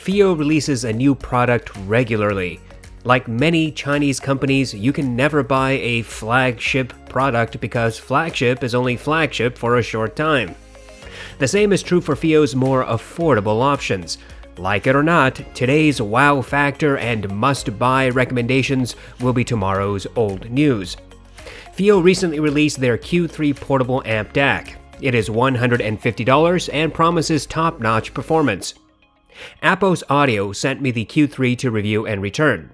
Fiio releases a new product regularly. Like many Chinese companies, you can never buy a flagship product because flagship is only flagship for a short time. The same is true for Fiio's more affordable options. Like it or not, today's wow factor and must-buy recommendations will be tomorrow's old news. Fiio recently released their Q3 portable amp DAC. It is $150 and promises top-notch performance. Audeze Audio sent me the Q3 to review and return.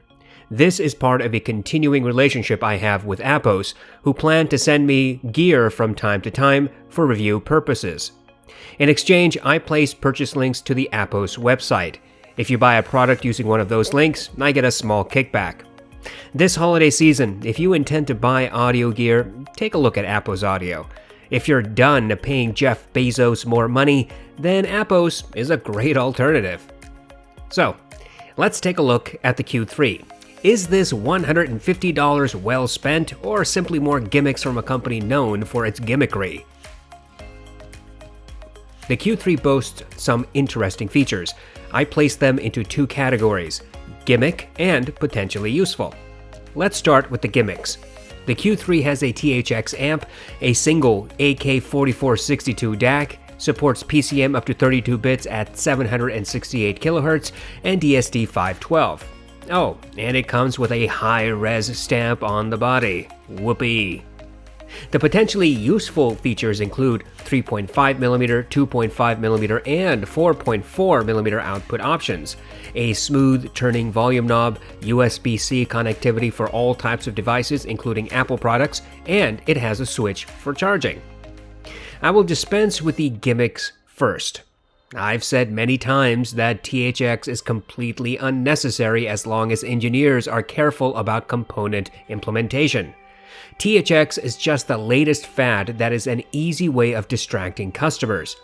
This is part of a continuing relationship I have with Audeze, who plan to send me gear from time to time for review purposes. In exchange, I place purchase links to the Audeze website. If you buy a product using one of those links, I get a small kickback. This holiday season, if you intend to buy audio gear, take a look at Audeze Audio. If you're done paying Jeff Bezos more money, then Audeze is a great alternative. So, let's take a look at the Q3. Is this $150 well spent, or simply more gimmicks from a company known for its gimmickry? The Q3 boasts some interesting features. I placed them into two categories: gimmick and potentially useful. Let's start with the gimmicks. The Q3 has a THX amp, a single AK4462 DAC, supports PCM up to 32 bits at 768 kHz, and DSD 512. Oh, and it comes with a high-res stamp on the body. Whoopee! The potentially useful features include 3.5mm, 2.5mm, and 4.4mm output options, a smooth turning volume knob, USB-C connectivity for all types of devices including Apple products, and it has a switch for charging. I will dispense with the gimmicks first. I've said many times that THX is completely unnecessary as long as engineers are careful about component implementation. THX is just the latest fad that is an easy way of distracting customers.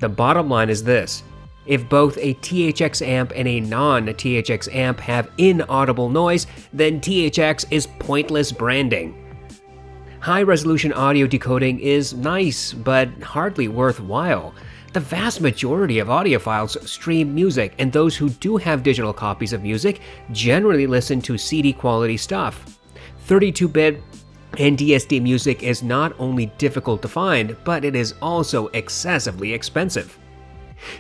The bottom line is this: if both a THX amp and a non-THX amp have inaudible noise, then THX is pointless branding. High-resolution audio decoding is nice, but hardly worthwhile. The vast majority of audiophiles stream music, and those who do have digital copies of music generally listen to CD-quality stuff. 32-bit and DSD music is not only difficult to find, but it is also excessively expensive.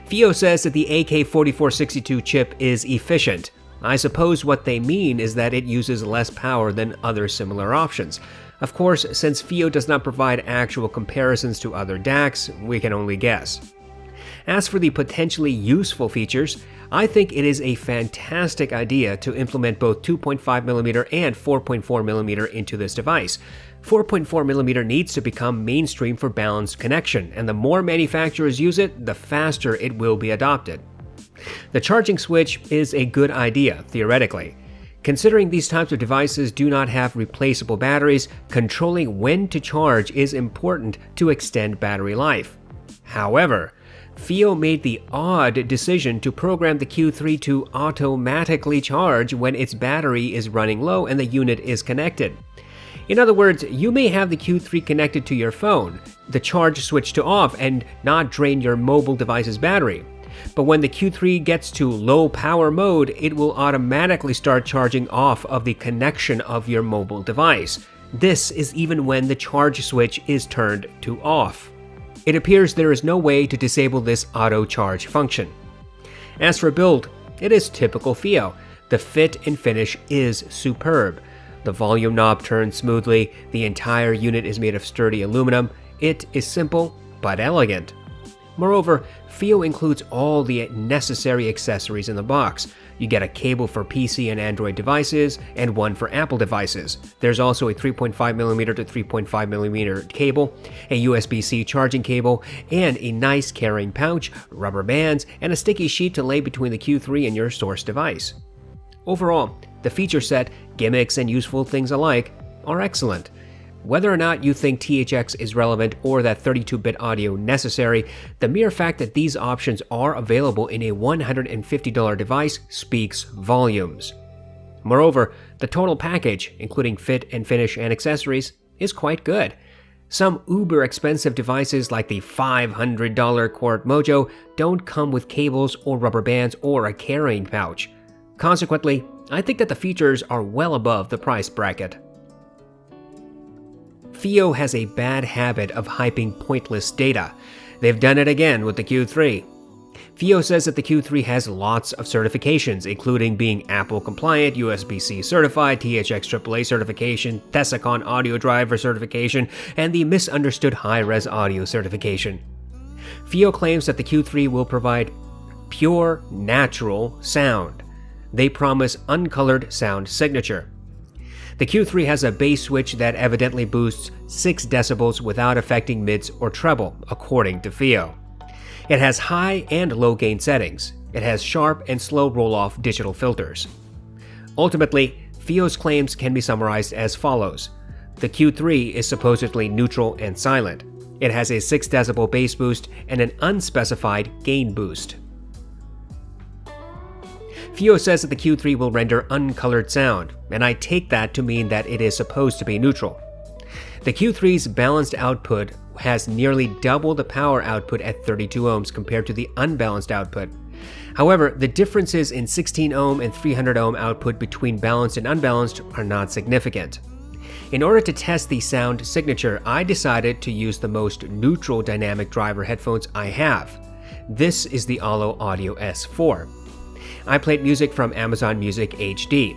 Fiio says that the AK4462 chip is efficient. I suppose what they mean is that it uses less power than other similar options. Of course, since Fiio does not provide actual comparisons to other DACs, we can only guess. As for the potentially useful features, I think it is a fantastic idea to implement both 2.5mm and 4.4mm into this device. 4.4mm needs to become mainstream for balanced connection, and the more manufacturers use it, the faster it will be adopted. The charging switch is a good idea, theoretically. Considering these types of devices do not have replaceable batteries, controlling when to charge is important to extend battery life. However, Fiio made the odd decision to program the Q3 to automatically charge when its battery is running low and the unit is connected. In other words, you may have the Q3 connected to your phone, the charge switch to off, and not drain your mobile device's battery. But when the Q3 gets to low power mode, it will automatically start charging off of the connection of your mobile device. This is even when the charge switch is turned to off. It appears there is no way to disable this auto charge function. As for build, it is typical Fiio. The fit and finish is superb. The volume knob turns smoothly, the entire unit is made of sturdy aluminum. It is simple but elegant. Moreover, Fiio includes all the necessary accessories in the box. You get a cable for PC and Android devices, and one for Apple devices. There's also a 3.5mm to 3.5mm cable, a USB-C charging cable, and a nice carrying pouch, rubber bands, and a sticky sheet to lay between the Q3 and your source device. Overall, the feature set, gimmicks, and useful things alike are excellent. Whether or not you think THX is relevant or that 32-bit audio necessary, the mere fact that these options are available in a $150 device speaks volumes. Moreover, the total package, including fit and finish and accessories, is quite good. Some uber expensive devices like the $500 Chord Mojo don't come with cables or rubber bands or a carrying pouch. Consequently, I think that the features are well above the price bracket. Fiio has a bad habit of hyping pointless data. They've done it again with the Q3. Fiio says that the Q3 has lots of certifications, including being Apple compliant, USB-C certified, THX AAA certification, Thesicon audio driver certification, and the misunderstood high-res audio certification. Fiio claims that the Q3 will provide pure, natural sound. They promise uncolored sound signature. The Q3 has a bass switch that evidently boosts 6 decibels without affecting mids or treble, according to Fiio. It has high and low gain settings. It has sharp and slow roll-off digital filters. Ultimately, Fio's claims can be summarized as follows. The Q3 is supposedly neutral and silent. It has a 6 decibel bass boost and an unspecified gain boost. Fiio says that the Q3 will render uncolored sound, and I take that to mean that it is supposed to be neutral. The Q3's balanced output has nearly double the power output at 32 ohms compared to the unbalanced output. However, the differences in 16 ohm and 300 ohm output between balanced and unbalanced are not significant. In order to test the sound signature, I decided to use the most neutral dynamic driver headphones I have. This is the Allo Audio S4. I played music from Amazon Music HD.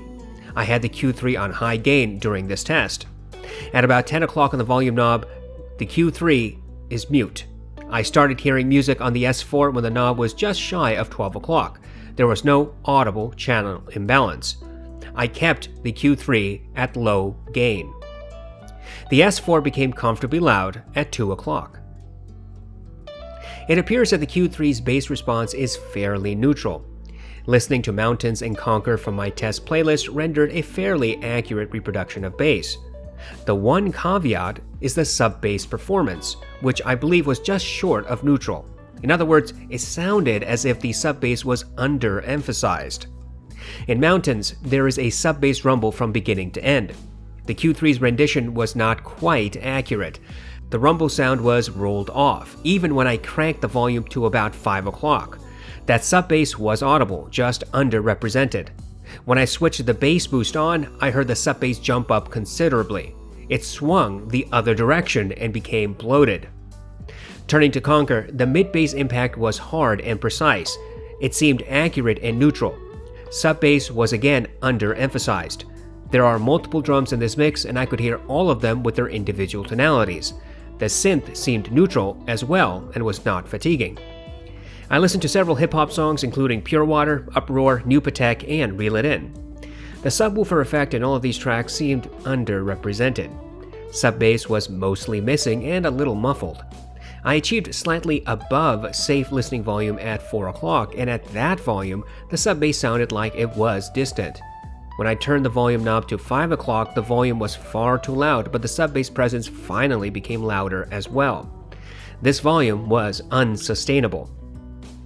I had the Q3 on high gain during this test. At about 10 o'clock on the volume knob, the Q3 is mute. I started hearing music on the S4 when the knob was just shy of 12 o'clock. There was no audible channel imbalance. I kept the Q3 at low gain. The S4 became comfortably loud at 2 o'clock. It appears that the Q3's bass response is fairly neutral. Listening to Mountains and Conquer from my test playlist rendered a fairly accurate reproduction of bass. The one caveat is the sub-bass performance, which I believe was just short of neutral. In other words, it sounded as if the sub-bass was under-emphasized. In Mountains, there is a sub-bass rumble from beginning to end. The Q3's rendition was not quite accurate. The rumble sound was rolled off, even when I cranked the volume to about 5 o'clock. That sub-bass was audible, just underrepresented. When I switched the bass boost on, I heard the sub-bass jump up considerably. It swung the other direction and became bloated. Turning to Conquer, the mid-bass impact was hard and precise. It seemed accurate and neutral. Sub-bass was again under-emphasized. There are multiple drums in this mix, and I could hear all of them with their individual tonalities. The synth seemed neutral as well and was not fatiguing. I listened to several hip-hop songs including Pure Water, Uproar, New Patek, and Reel It In. The subwoofer effect in all of these tracks seemed underrepresented. Sub-bass was mostly missing and a little muffled. I achieved slightly above safe listening volume at 4 o'clock, and at that volume, the sub-bass sounded like it was distant. When I turned the volume knob to 5 o'clock, the volume was far too loud, but the sub-bass presence finally became louder as well. This volume was unsustainable.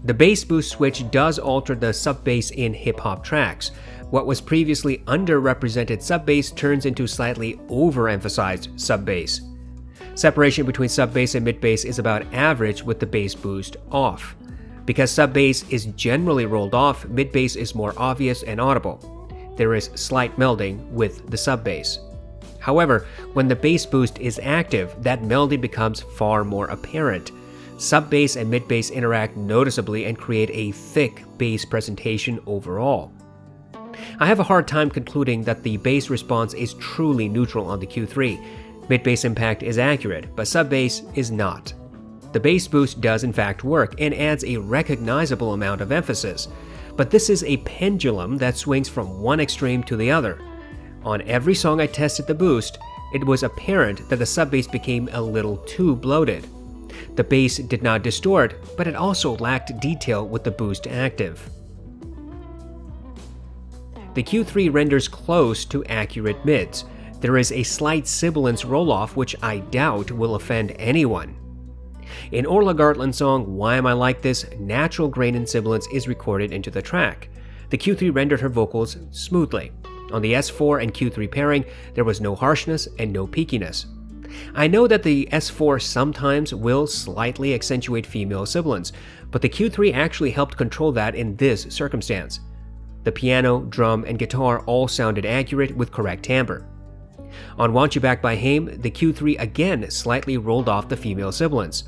The bass boost switch does alter the sub-bass in hip-hop tracks. What was previously underrepresented sub-bass turns into slightly overemphasized sub-bass. Separation between sub-bass and mid-bass is about average with the bass boost off. Because sub-bass is generally rolled off, mid-bass is more obvious and audible. There is slight melding with the sub-bass. However, when the bass boost is active, that melding becomes far more apparent. Sub-bass and mid-bass interact noticeably and create a thick bass presentation overall. I have a hard time concluding that the bass response is truly neutral on the Q3. Mid-bass impact is accurate, but sub-bass is not. The bass boost does in fact work and adds a recognizable amount of emphasis, but this is a pendulum that swings from one extreme to the other. On every song I tested the boost, it was apparent that the sub-bass became a little too bloated. The bass did not distort, but it also lacked detail with the boost active. The Q3 renders close to accurate mids. There is a slight sibilance roll-off which I doubt will offend anyone. In Orla Gartland's song Why Am I Like This, natural grain and sibilance is recorded into the track. The Q3 rendered her vocals smoothly. On the S4 and Q3 pairing, there was no harshness and no peakiness. I know that the S4 sometimes will slightly accentuate female sibilants, but the Q3 actually helped control that in this circumstance. The piano, drum, and guitar all sounded accurate with correct timbre. On Want You Back by Haim, the Q3 again slightly rolled off the female sibilants.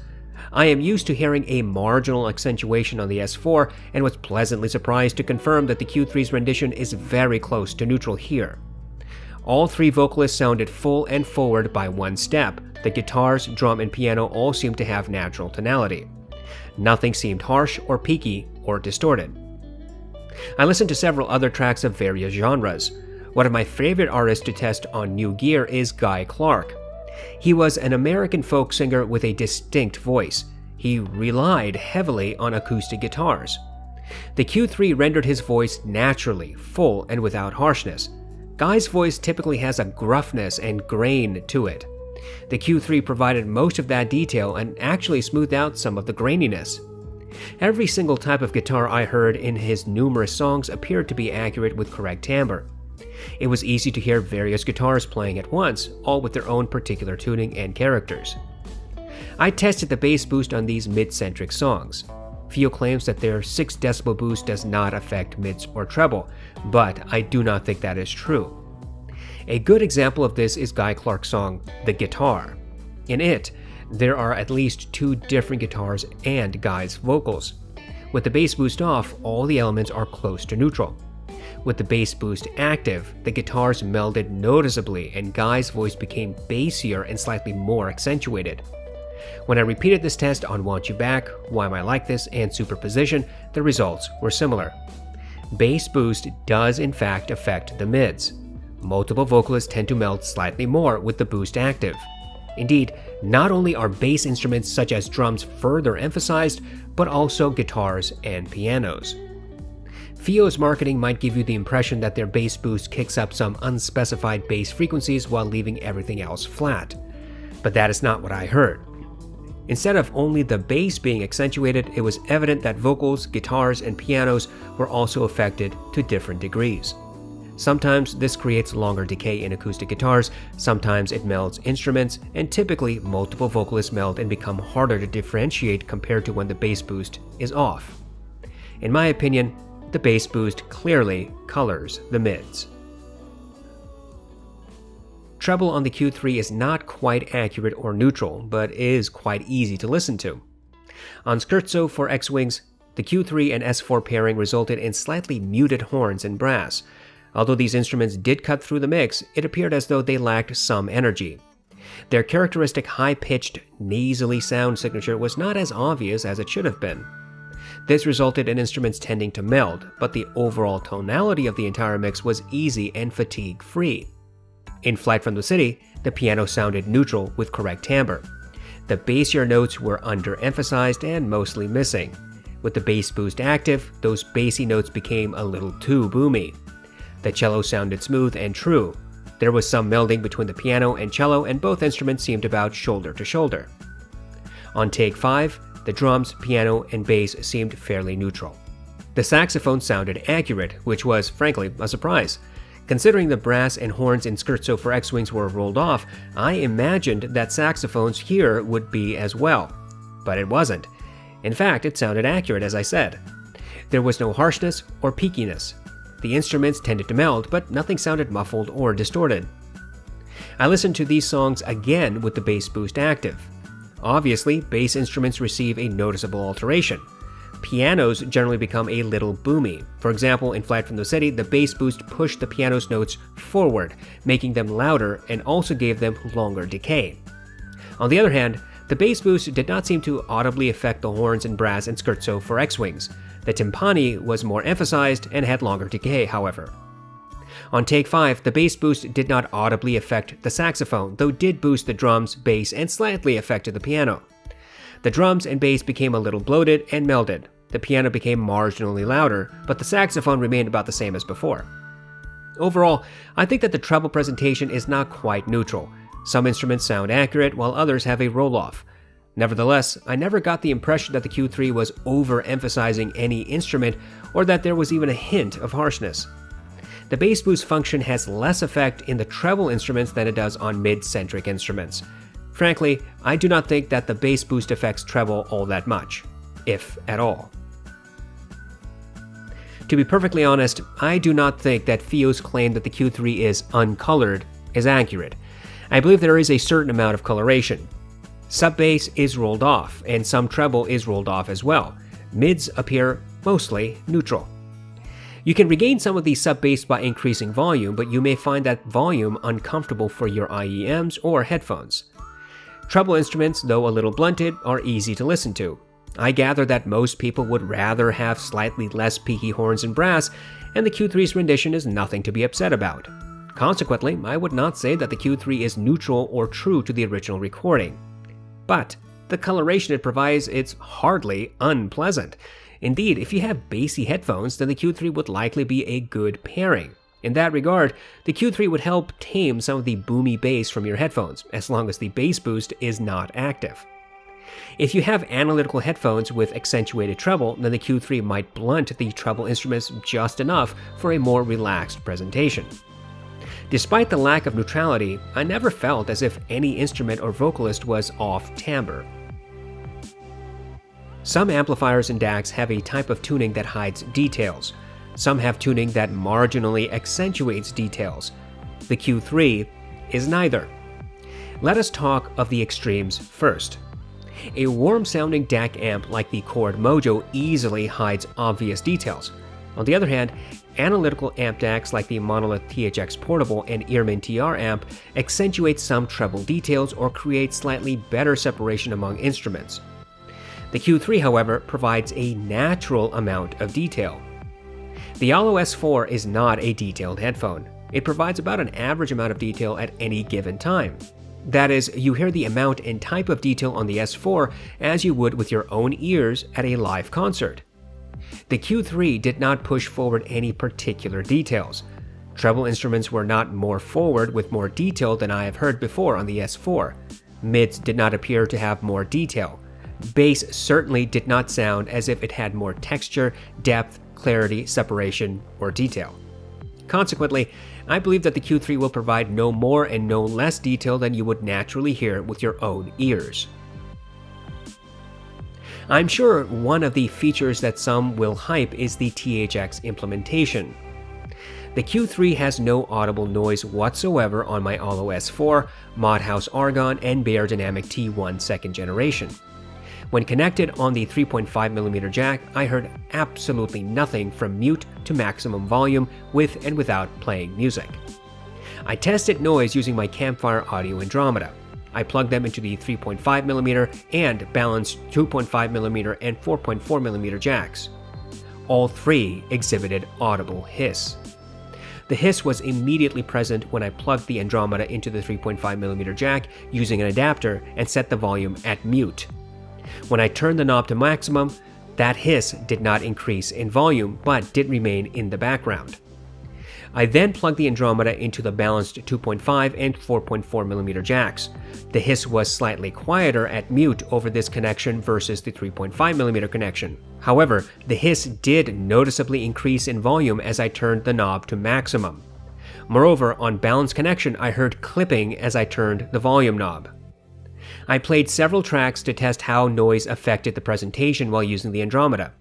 I am used to hearing a marginal accentuation on the S4 and was pleasantly surprised to confirm that the Q3's rendition is very close to neutral here. All three vocalists sounded full and forward by one step. The guitars, drum, and piano all seemed to have natural tonality. Nothing seemed harsh or peaky or distorted. I listened to several other tracks of various genres. One of my favorite artists to test on new gear is Guy Clark. He was an American folk singer with a distinct voice. He relied heavily on acoustic guitars. The Q3 rendered his voice naturally, full, and without harshness. Guy's voice typically has a gruffness and grain to it. The Q3 provided most of that detail and actually smoothed out some of the graininess. Every single type of guitar I heard in his numerous songs appeared to be accurate with correct timbre. It was easy to hear various guitars playing at once, all with their own particular tuning and characters. I tested the bass boost on these mid-centric songs. Fiio claims that their 6 decibel boost does not affect mids or treble, but I do not think that is true. A good example of this is Guy Clark's song, The Guitar. In it, there are at least 2 different guitars and Guy's vocals. With the bass boost off, all the elements are close to neutral. With the bass boost active, the guitars melded noticeably and Guy's voice became bassier and slightly more accentuated. When I repeated this test on Want You Back, Why Am I Like This, and Superposition, the results were similar. Bass boost does in fact affect the mids. Multiple vocalists tend to meld slightly more with the boost active. Indeed, not only are bass instruments such as drums further emphasized, but also guitars and pianos. Fio's marketing might give you the impression that their bass boost kicks up some unspecified bass frequencies while leaving everything else flat. But that is not what I heard. Instead of only the bass being accentuated, it was evident that vocals, guitars, and pianos were also affected to different degrees. Sometimes this creates longer decay in acoustic guitars, sometimes it melds instruments, and typically multiple vocalists meld and become harder to differentiate compared to when the bass boost is off. In my opinion, the bass boost clearly colors the mids. Treble on the Q3 is not quite accurate or neutral, but is quite easy to listen to. On Scherzo for X-Wings, the Q3 and S4 pairing resulted in slightly muted horns and brass. Although these instruments did cut through the mix, it appeared as though they lacked some energy. Their characteristic high-pitched, nasally sound signature was not as obvious as it should have been. This resulted in instruments tending to meld, but the overall tonality of the entire mix was easy and fatigue-free. In Flight from the City, the piano sounded neutral with correct timbre. The bassier notes were underemphasized and mostly missing. With the bass boost active, those bassy notes became a little too boomy. The cello sounded smooth and true. There was some melding between the piano and cello, and both instruments seemed about shoulder to shoulder. On take 5, the drums, piano, and bass seemed fairly neutral. The saxophone sounded accurate, which was, frankly, a surprise. Considering the brass and horns in Scherzo for X-Wings were rolled off, I imagined that saxophones here would be as well. But it wasn't. In fact, it sounded accurate, as I said. There was no harshness or peakiness. The instruments tended to meld, but nothing sounded muffled or distorted. I listened to these songs again with the bass boost active. Obviously, bass instruments receive a noticeable alteration. Pianos generally become a little boomy. For example, in Flight from the City, the bass boost pushed the piano's notes forward, making them louder and also gave them longer decay. On the other hand, the bass boost did not seem to audibly affect the horns and brass in Scherzo for X-Wings. The timpani was more emphasized and had longer decay, however. On take 5, the bass boost did not audibly affect the saxophone, though did boost the drums, bass, and slightly affected the piano. The drums and bass became a little bloated and melded. The piano became marginally louder, but the saxophone remained about the same as before. Overall, I think that the treble presentation is not quite neutral. Some instruments sound accurate, while others have a roll-off. Nevertheless, I never got the impression that the Q3 was overemphasizing any instrument or that there was even a hint of harshness. The bass boost function has less effect in the treble instruments than it does on mid-centric instruments. Frankly, I do not think that the bass boost affects treble all that much, if at all. To be perfectly honest, I do not think that Fiio's claim that the Q3 is uncolored is accurate. I believe there is a certain amount of coloration. Sub-bass is rolled off, and some treble is rolled off as well. Mids appear mostly neutral. You can regain some of the sub-bass by increasing volume, but you may find that volume uncomfortable for your IEMs or headphones. Treble instruments, though a little blunted, are easy to listen to. I gather that most people would rather have slightly less peaky horns and brass, and the Q3's rendition is nothing to be upset about. Consequently, I would not say that the Q3 is neutral or true to the original recording. But the coloration it provides is hardly unpleasant. Indeed, if you have bassy headphones, then the Q3 would likely be a good pairing. In that regard, the Q3 would help tame some of the boomy bass from your headphones, as long as the bass boost is not active. If you have analytical headphones with accentuated treble, then the Q3 might blunt the treble instruments just enough for a more relaxed presentation. Despite the lack of neutrality, I never felt as if any instrument or vocalist was off timbre. Some amplifiers and DACs have a type of tuning that hides details. Some have tuning that marginally accentuates details. The Q3 is neither. Let us talk of the extremes first. A warm-sounding DAC amp like the Chord Mojo easily hides obvious details. On the other hand, analytical amp DACs like the Monolith THX Portable and Earman TR amp accentuate some treble details or create slightly better separation among instruments. The Q3, however, provides a natural amount of detail. The audeze 4 is not a detailed headphone. It provides about an average amount of detail at any given time. That is, you hear the amount and type of detail on the S4 as you would with your own ears at a live concert. The Q3 did not push forward any particular details. Treble instruments were not more forward with more detail than I have heard before on the S4. Mids did not appear to have more detail. Bass certainly did not sound as if it had more texture, depth, clarity, separation, or detail. Consequently, I believe that the Q3 will provide no more and no less detail than you would naturally hear with your own ears. I'm sure one of the features that some will hype is the THX implementation. The Q3 has no audible noise whatsoever on my audeze 4, Modhouse Argon, and Beyerdynamic T1 second generation. When connected on the 3.5mm jack, I heard absolutely nothing from mute to maximum volume with and without playing music. I tested noise using my Campfire Audio Andromeda. I plugged them into the 3.5mm and balanced 2.5mm and 4.4mm jacks. All three exhibited audible hiss. The hiss was immediately present when I plugged the Andromeda into the 3.5mm jack using an adapter and set the volume at mute. When I turned the knob to maximum, that hiss did not increase in volume but did remain in the background. I then plugged the Andromeda into the balanced 2.5 and 4.4mm jacks. The hiss was slightly quieter at mute over this connection versus the 3.5mm connection. However, the hiss did noticeably increase in volume as I turned the knob to maximum. Moreover, on balanced connection, I heard clipping as I turned the volume knob. I played several tracks to test how noise affected the presentation while using the Andromeda.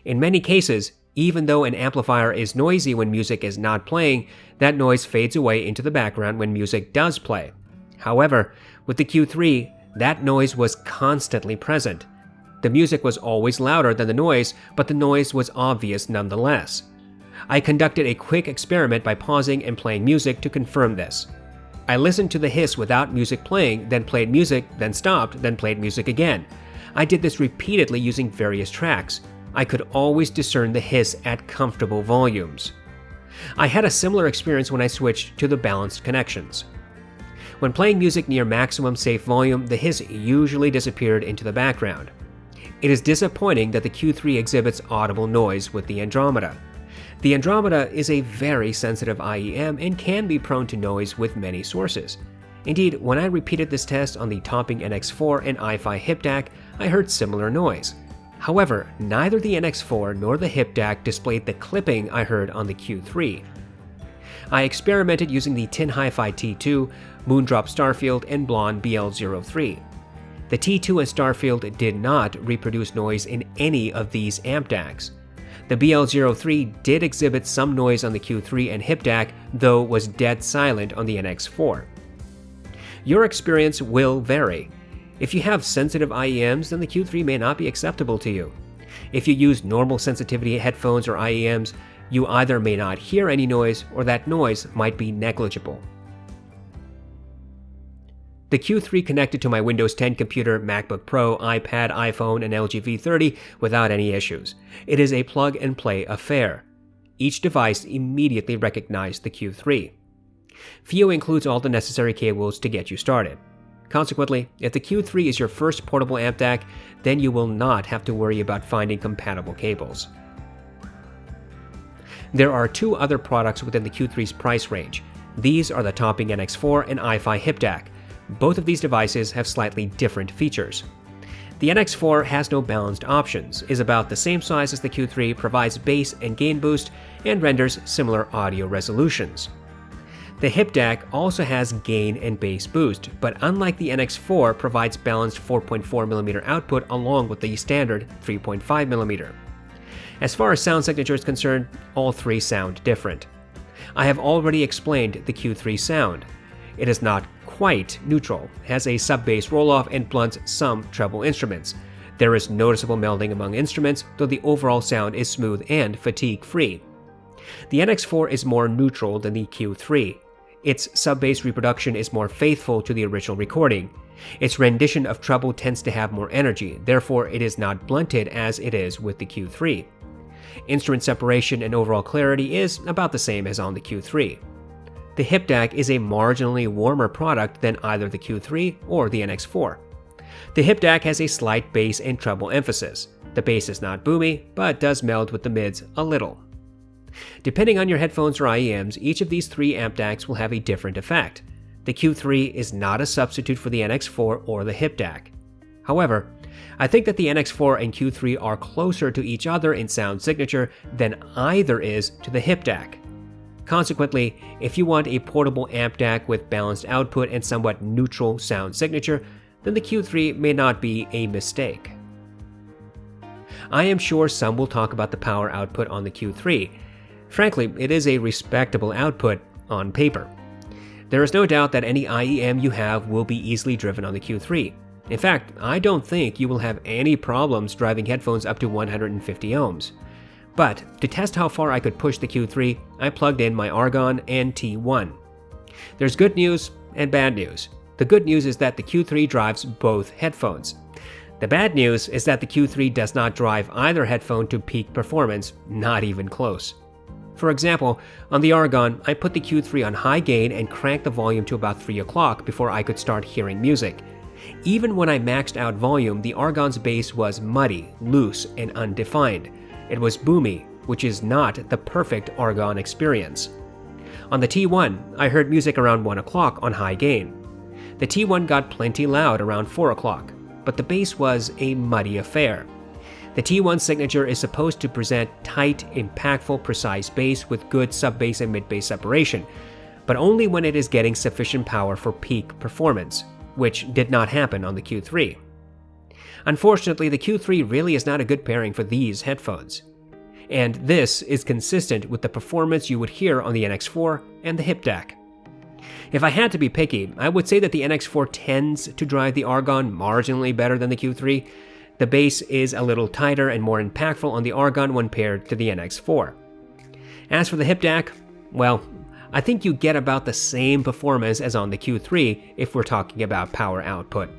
In many cases, even though an amplifier is noisy when music is not playing, that noise fades away into the background when music does play. However, with the Q3, that noise was constantly present. The music was always louder than the noise, but the noise was obvious nonetheless. I conducted a quick experiment by pausing and playing music to confirm this. I listened to the hiss without music playing, then played music, then stopped, then played music again. I did this repeatedly using various tracks. I could always discern the hiss at comfortable volumes. I had a similar experience when I switched to the balanced connections. When playing music near maximum safe volume, the hiss usually disappeared into the background. It is disappointing that the Q3 exhibits audible noise with the Andromeda. The Andromeda is a very sensitive IEM and can be prone to noise with many sources. Indeed, when I repeated this test on the topping NX4 and hifi Hip Dac, I heard similar noise. However, neither the NX4 nor the Hip Dac displayed the clipping I heard on the Q3. I experimented using the Tin Hi-Fi T2, Moondrop Starfield, and Blonde BL03. The T2 and Starfield did not reproduce noise in any of these amp DACs. The BL03 did exhibit some noise on the Q3 and Hip Dac, though was dead silent on the NX4. Your experience will vary. If you have sensitive IEMs, then the Q3 may not be acceptable to you. If you use normal sensitivity headphones or IEMs, you either may not hear any noise or that noise might be negligible. The Q3 connected to my Windows 10 computer, MacBook Pro, iPad, iPhone, and LG V30 without any issues. It is a plug-and-play affair. Each device immediately recognized the Q3. Fiio includes all the necessary cables to get you started. Consequently, if the Q3 is your first portable amp DAC, then you will not have to worry about finding compatible cables. There are two other products within the Q3's price range. These are the topping NX4 and hifi Hip Dac. Both of these devices have slightly different features. The NX4 has no balanced options, is about the same size as the Q3, provides bass and gain boost, and renders similar audio resolutions. The Hip Dac also has gain and bass boost, but unlike the NX4, provides balanced 4.4mm output along with the standard 3.5mm. As far as sound signature is concerned, all three sound different. I have already explained the Q3 sound. It is not quite neutral, has a sub-bass roll-off and blunts some treble instruments. There is noticeable melding among instruments, though the overall sound is smooth and fatigue-free. The NX4 is more neutral than the Q3. Its sub-bass reproduction is more faithful to the original recording. Its rendition of treble tends to have more energy, therefore it is not blunted as it is with the Q3. Instrument separation and overall clarity is about the same as on the Q3. The Hip Dac is a marginally warmer product than either the Q3 or the NX4. The Hip Dac has a slight bass and treble emphasis. The bass is not boomy, but does meld with the mids a little. Depending on your headphones or IEMs, each of these three amp DACs will have a different effect. The Q3 is not a substitute for the NX4 or the Hip Dac. However, I think that the NX4 and Q3 are closer to each other in sound signature than either is to the Hip Dac. Consequently, if you want a portable amp DAC with balanced output and somewhat neutral sound signature, then the Q3 may not be a mistake. I am sure some will talk about the power output on the Q3. Frankly, it is a respectable output on paper. There is no doubt that any IEM you have will be easily driven on the Q3. In fact, I don't think you will have any problems driving headphones up to 150 ohms. But to test how far I could push the Q3, I plugged in my Argon and T1. There's good news and bad news. The good news is that the Q3 drives both headphones. The bad news is that the Q3 does not drive either headphone to peak performance, not even close. For example, on the Argon, I put the Q3 on high gain and cranked the volume to about 3 o'clock before I could start hearing music. Even when I maxed out volume, the Argon's bass was muddy, loose, and undefined. It was boomy, which is not the perfect Argon experience. On the T1, I heard music around 1 o'clock on high gain. The T1 got plenty loud around 4 o'clock, but the bass was a muddy affair. The T1 signature is supposed to present tight, impactful, precise bass with good sub-bass and mid-bass separation, but only when it is getting sufficient power for peak performance, which did not happen on the Q3. Unfortunately, the Q3 really is not a good pairing for these headphones. And this is consistent with the performance you would hear on the NX4 and the Hip Dac. If I had to be picky, I would say that the NX4 tends to drive the Argon marginally better than the Q3. The bass is a little tighter and more impactful on the Argon when paired to the NX4. As for the Hip Dac, well, I think you get about the same performance as on the Q3 if we're talking about power output.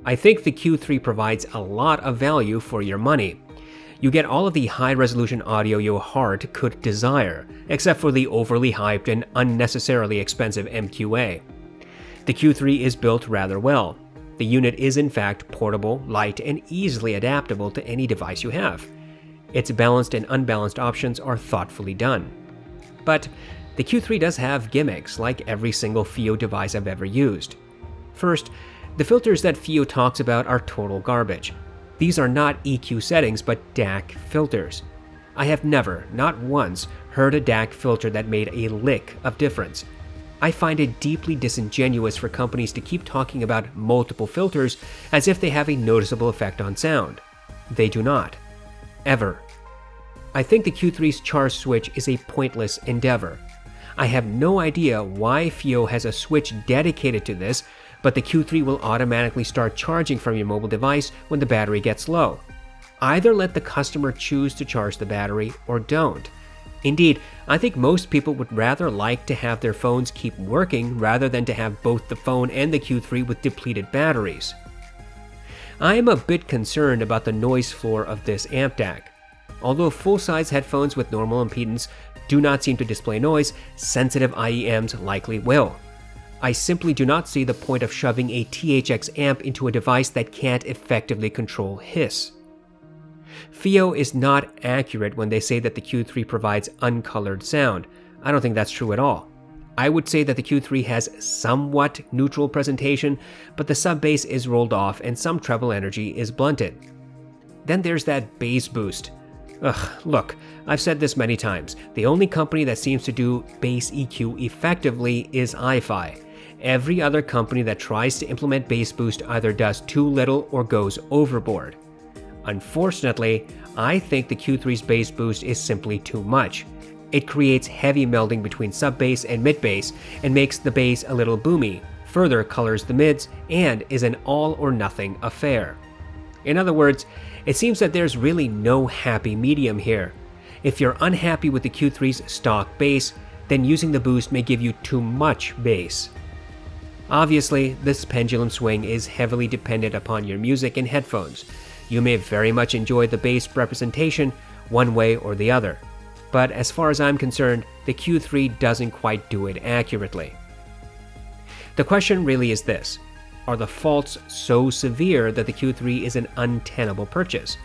I think the Q3 provides a lot of value for your money. You get all of the high-resolution audio your heart could desire, except for the overly hyped and unnecessarily expensive MQA. The Q3 is built rather well. The unit is in fact portable, light, and easily adaptable to any device you have. Its balanced and unbalanced options are thoughtfully done. But the Q3 does have gimmicks like every single Fiio device I've ever used. First, the filters that Fiio talks about are total garbage. These are not EQ settings, but DAC filters. I have never, not once, heard a DAC filter that made a lick of difference. I find it deeply disingenuous for companies to keep talking about multiple filters as if they have a noticeable effect on sound. They do not. Ever. I think the Q3's charge switch is a pointless endeavor. I have no idea why Fiio has a switch dedicated to this, but the Q3 will automatically start charging from your mobile device when the battery gets low. Either let the customer choose to charge the battery or don't. Indeed, I think most people would rather like to have their phones keep working rather than to have both the phone and the Q3 with depleted batteries. I am a bit concerned about the noise floor of this amp DAC. Although full-size headphones with normal impedance do not seem to display noise, sensitive IEMs likely will. I simply do not see the point of shoving a THX amp into a device that can't effectively control hiss. Fiio is not accurate when they say that the Q3 provides uncolored sound. I don't think that's true at all. I would say that the Q3 has somewhat neutral presentation, but the sub-bass is rolled off and some treble energy is blunted. Then there's that bass boost. Look, I've said this many times. The only company that seems to do bass EQ effectively is hifi. Every other company that tries to implement bass boost either does too little or goes overboard. Unfortunately, I think the Q3's bass boost is simply too much. It creates heavy melding between sub-bass and mid-bass and makes the bass a little boomy, further colors the mids, and is an all-or-nothing affair. In other words, it seems that there's really no happy medium here. If you're unhappy with the Q3's stock bass, then using the boost may give you too much bass. Obviously, this pendulum swing is heavily dependent upon your music and headphones. You may very much enjoy the bass representation one way or the other, but as far as I'm concerned, the Q3 doesn't quite do it accurately. The question really is this: are the faults so severe that the Q3 is an untenable purchase?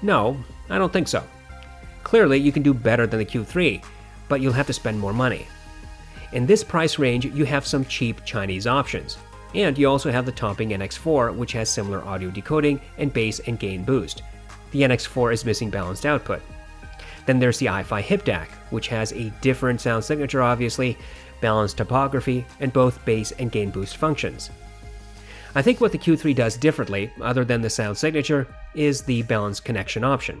No, I don't think so. Clearly, you can do better than the Q3, but you'll have to spend more money. In this price range, you have some cheap Chinese options, and you also have the topping NX4, which has similar audio decoding and bass and gain boost. The NX4 is missing balanced output. Then there's the hifi Hip Dac, which has a different sound signature obviously, balanced topography, and both bass and gain boost functions. I think what the Q3 does differently, other than the sound signature, is the balanced connection option.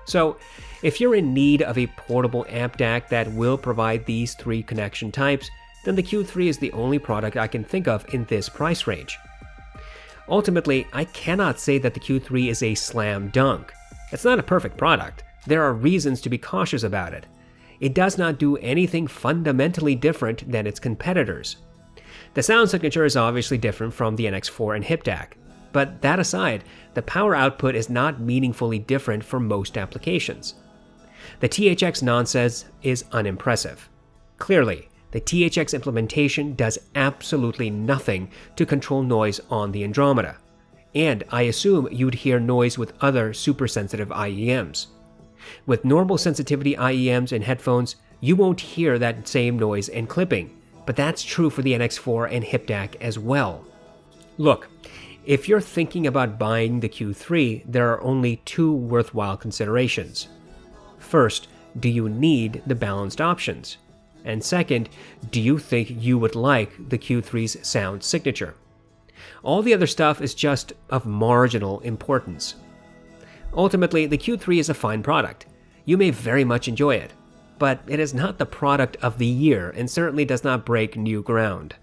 So, if you're in need of a portable amp DAC that will provide these three connection types, then the Q3 is the only product I can think of in this price range. Ultimately, I cannot say that the Q3 is a slam dunk. It's not a perfect product. There are reasons to be cautious about it. It does not do anything fundamentally different than its competitors. The sound signature is obviously different from the NX4 and Hip Dac, but that aside, the power output is not meaningfully different for most applications. The THX nonsense is unimpressive. Clearly, the THX implementation does absolutely nothing to control noise on the Andromeda, and I assume you'd hear noise with other super-sensitive IEMs. With normal sensitivity IEMs and headphones, you won't hear that same noise and clipping, but that's true for the NX4 and Hip Dac as well. Look, if you're thinking about buying the Q3, there are only two worthwhile considerations. First, do you need the balanced options? And second, do you think you would like the Q3's sound signature? All the other stuff is just of marginal importance. Ultimately, the Q3 is a fine product. You may very much enjoy it, but it is not the product of the year and certainly does not break new ground.